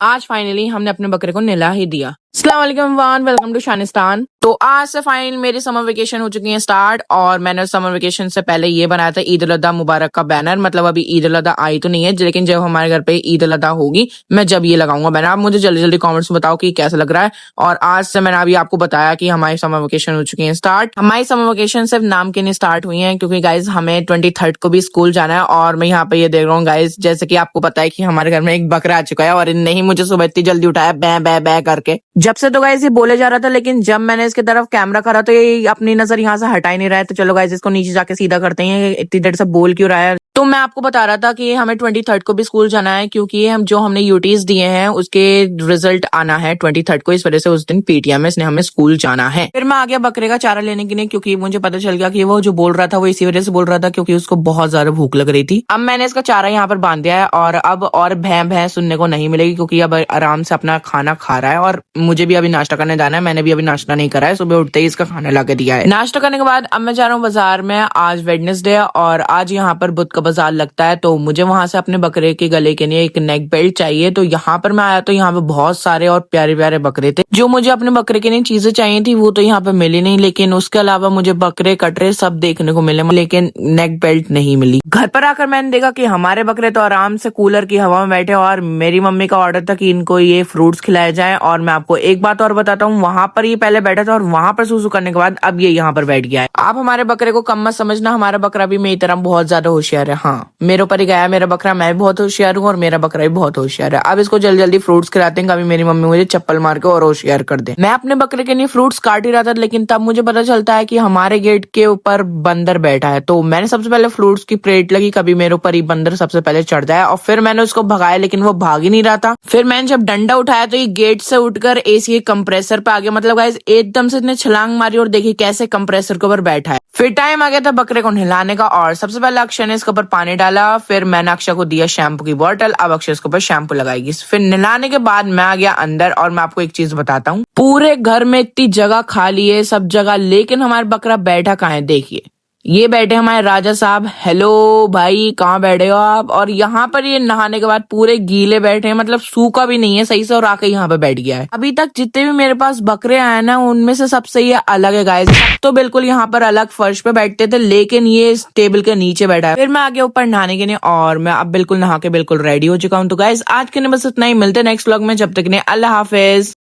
आज फाइनली हमने अपने बकरे को नहला ही दिया। अस्सलाम वालेकुम एवरीवन, वेलकम टू शानिस्तान। तो आज से फाइनल मेरी समर वेकेशन हो चुकी है स्टार्ट, और मैंने समर वेकेशन से पहले ये बनाया था ईद उल अज़हा मुबारक का बैनर। मतलब अभी ईद उल अज़हा आई तो नहीं है, लेकिन जब हमारे घर पे ईद उल अज़हा होगी मैं जब ये लगाऊंगा बैनर। आप मुझे जल्दी जल्दी कमेंट्स में बताओ कि कैसा लग रहा है। और आज से मैंने अभी आपको बताया कि हमारी समर वेकेशन हो चुकी है स्टार्ट। हमारी समर वेकेशन सिर्फ नाम के नहीं स्टार्ट हुई है, क्योंकि गाइज हमें 23 को भी स्कूल जाना है। और मैं यहाँ पे ये देख रहा हूँ गाइज, जैसे कि आपको पता है कि हमारे घर में एक बकरा आ चुका है, और इनने ही मुझे सुबह इतनी जल्दी उठाया बै बै बै करके। जब से तो गाइज ये बोले जा रहा था, लेकिन जब मैंने इसकी तरफ कैमरा करा तो ये अपनी नजर यहाँ से हटा ही नहीं रहा है। तो चलो गाइज इसको नीचे जाके सीधा करते हैं, इतनी देर से बोल क्यों रहा है। तो मैं आपको बता रहा था कि हमें 23 को भी स्कूल जाना है, क्योंकि हम जो हमने यूटीज दिए हैं उसके रिजल्ट आना है 23 को। इस वजह से उस दिन पीटीएम में इसने हमें स्कूल जाना है। फिर मैं आ गया बकरे का चारा लेने के लिए, क्योंकि मुझे पता चल गया कि वो जो बोल रहा था वो इसी वजह से बोल रहा था क्योंकि उसको बहुत ज्यादा भूख लग रही थी। अब मैंने इसका चारा यहाँ पर बांध दिया है, और अब और भैं भैं सुनने को नहीं मिलेगी, क्योंकि अब आराम से अपना खाना खा रहा है। और मुझे भी अभी नाश्ता करने जाना है, मैंने भी अभी नाश्ता नहीं करा है, सुबह उठते ही इसका खाना ला के दिया है। नाश्ता करने के बाद अब मैं जा रहा हूँ बाजार में। आज वेडनेसडे है और आज यहाँ पर बुध का बाजार लगता है, तो मुझे वहां से अपने बकरे के गले के लिए एक नेक बेल्ट चाहिए। तो यहाँ पर मैं आया तो यहाँ पे बहुत सारे और प्यारे प्यारे बकरे थे। जो मुझे अपने बकरे के लिए चीजें चाहिए थी वो तो यहाँ पे मिली नहीं, लेकिन उसके अलावा मुझे बकरे कटरे सब देखने को मिले, लेकिन नेक बेल्ट नहीं मिली। घर पर आकर मैंने देखा कि हमारे बकरे तो आराम से कूलर की हवा में बैठे, और मेरी मम्मी का ऑर्डर था कि इनको ये फ्रूट्स खिलाए जाए। और मैं आपको एक बात और बताता हूँ, वहां पर ये पहले बैठा था और वहां पर सूसू करने के बाद अब ये यहाँ पर बैठ गया है। आप हमारे बकरे को कम मत समझना, हमारा बकरा भी मेरी तरह बहुत ज्यादा होशियार है। हाँ, मेरे ऊपर ही गया मेरा बकरा, मैं भी बहुत होशियार हूँ और मेरा बकरा भी बहुत होशियार है। अब इसको जल्दी जल्दी फ्रूट्स खिलाते हैं, कभी मेरी मम्मी मुझे चप्पल मार के और होशियार कर दे। मैं अपने बकरे के लिए फ्रूट्स काट ही रहा था, लेकिन तब मुझे पता चलता है कि हमारे गेट के ऊपर बंदर बैठा है। तो मैंने सबसे पहले फ्रूट्स की प्लेट लगी, कभी मेरे ऊपर ही बंदर सबसे पहले चढ़ जाए, और फिर मैंने उसको भगाया, लेकिन वो भाग ही नहीं रहा था। फिर मैंने जब डंडा उठाया तो ये गेट से उठकर एसी के कंप्रेसर पे आ गया। मतलब गाइस एकदम से इसने छलांग मारी और देखिए कैसे कंप्रेसर के ऊपर बैठा है। फिर टाइम आ गया था बकरे को नहलाने का, और सबसे पहले अक्षय ने इसके ऊपर पानी डाला, फिर मैंने अक्षय को दिया शैम्पू की बोतल। अब अक्षय इसके ऊपर शैम्पू लगाएगी। फिर नहलाने के बाद मैं आ गया अंदर, और मैं आपको एक चीज बताता हूँ, पूरे घर में इतनी जगह खाली है सब जगह, लेकिन हमारा बकरा बैठा कहाँ है। देखिए ये बैठे हमारे राजा साहब। हेलो भाई, कहाँ बैठे हो आप। और यहाँ पर ये नहाने के बाद पूरे गीले बैठे हैं, मतलब सूखा भी नहीं है सही से, और आके यहाँ पे बैठ गया है। अभी तक जितने भी मेरे पास बकरे आए ना, उनमें से सबसे ये अलग है गाइस। तो बिल्कुल यहाँ पर अलग फर्श पे बैठते थे, लेकिन ये इस टेबल के नीचे बैठा है। फिर मैं आगे ऊपर नहाने के लिए, और मैं अब बिल्कुल नहा के बिल्कुल रेडी हो चुका हूँ। तो गाइस आज के लिए बस इतना ही, मिलते नेक्स्ट व्लॉग में, जब तक के लिए अल्लाह हाफिज।